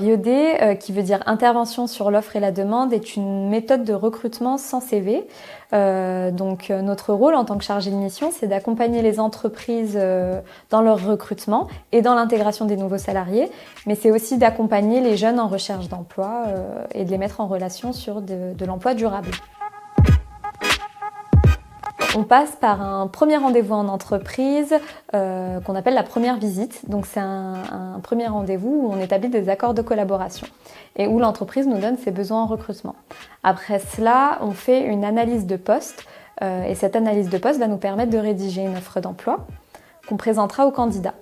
IOD, qui veut dire intervention sur l'offre et la demande, est une méthode de recrutement sans CV. Donc notre rôle en tant que chargé de mission, c'est d'accompagner les entreprises dans leur recrutement et dans l'intégration des nouveaux salariés, mais c'est aussi d'accompagner les jeunes en recherche d'emploi et de les mettre en relation sur de l'emploi durable. On passe par un premier rendez-vous en entreprise qu'on appelle la première visite. Donc c'est un premier rendez-vous où on établit des accords de collaboration et où l'entreprise nous donne ses besoins en recrutement. Après cela, on fait une analyse de poste et cette analyse de poste va nous permettre de rédiger une offre d'emploi qu'on présentera au candidat.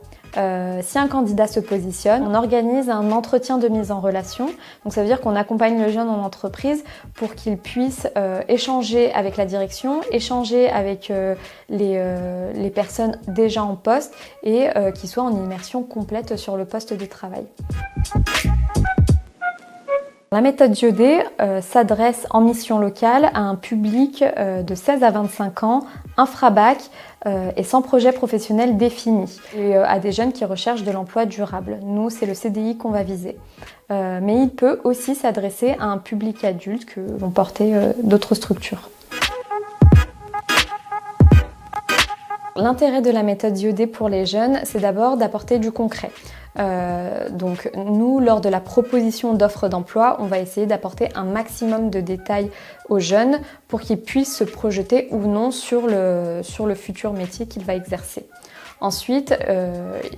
Si un candidat se positionne, on organise un entretien de mise en relation. Donc ça veut dire qu'on accompagne le jeune en entreprise pour qu'il puisse échanger avec la direction, échanger avec les personnes déjà en poste et qu'il soit en immersion complète sur le poste de travail. La méthode IOD s'adresse en mission locale à un public de 16 à 25 ans, infra-bac et sans projet professionnel défini, et à des jeunes qui recherchent de l'emploi durable. Nous, c'est le CDI qu'on va viser. Mais il peut aussi s'adresser à un public adulte que vont porter d'autres structures. L'intérêt de la méthode IOD pour les jeunes, c'est d'abord d'apporter du concret. Donc nous, lors de la proposition d'offres d'emploi, on va essayer d'apporter un maximum de détails aux jeunes pour qu'ils puissent se projeter ou non sur le futur métier qu'il va exercer. Ensuite,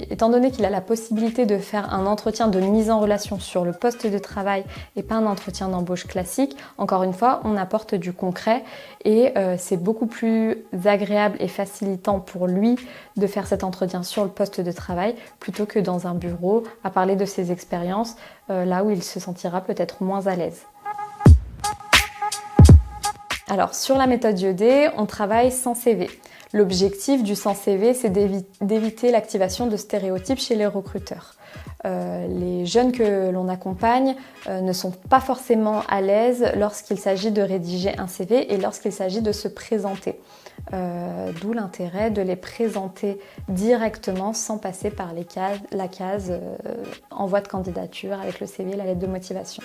étant donné qu'il a la possibilité de faire un entretien de mise en relation sur le poste de travail et pas un entretien d'embauche classique, encore une fois, on apporte du concret et c'est beaucoup plus agréable et facilitant pour lui de faire cet entretien sur le poste de travail plutôt que dans un bureau à parler de ses expériences, là où il se sentira peut-être moins à l'aise. Alors, sur la méthode IOD, on travaille sans CV. L'objectif du sans CV, c'est d'éviter l'activation de stéréotypes chez les recruteurs. Les jeunes que l'on accompagne ne sont pas forcément à l'aise lorsqu'il s'agit de rédiger un CV et lorsqu'il s'agit de se présenter. D'où l'intérêt de les présenter directement sans passer par la case envoi de candidature avec le CV et la lettre de motivation.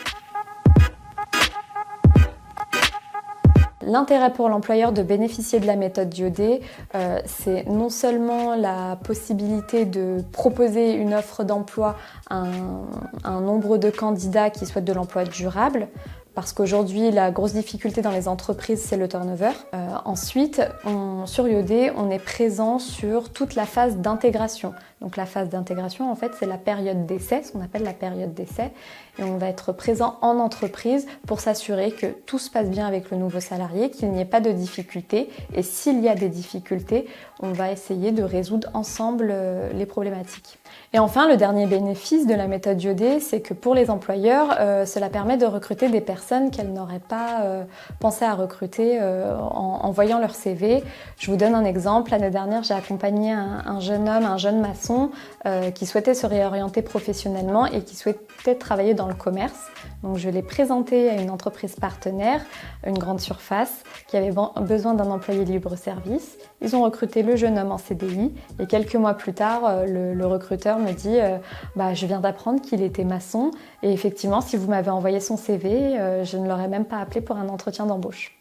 L'intérêt pour l'employeur de bénéficier de la méthode IOD, c'est non seulement la possibilité de proposer une offre d'emploi à un nombre de candidats qui souhaitent de l'emploi durable, parce qu'aujourd'hui, la grosse difficulté dans les entreprises, c'est le turnover. Ensuite, sur IOD, on est présent sur toute la phase d'intégration. Donc la phase d'intégration, en fait, c'est la période d'essai, ce qu'on appelle la période d'essai. Et on va être présent en entreprise pour s'assurer que tout se passe bien avec le nouveau salarié, qu'il n'y ait pas de difficultés. Et s'il y a des difficultés, on va essayer de résoudre ensemble les problématiques. Et enfin, le dernier bénéfice de la méthode IOD, c'est que pour les employeurs, cela permet de recruter des personnes qu'elles n'auraient pas pensé à recruter en voyant leur CV. Je vous donne un exemple. L'année dernière, j'ai accompagné un jeune homme, un jeune maçon, qui souhaitait se réorienter professionnellement et qui souhaitait travailler dans le commerce. Donc je l'ai présenté à une entreprise partenaire, une grande surface, qui avait besoin d'un employé libre-service. Ils ont recruté le jeune homme en CDI et quelques mois plus tard, le recruteur me dit je viens d'apprendre qu'il était maçon et effectivement, si vous m'avez envoyé son CV, je ne l'aurais même pas appelé pour un entretien d'embauche.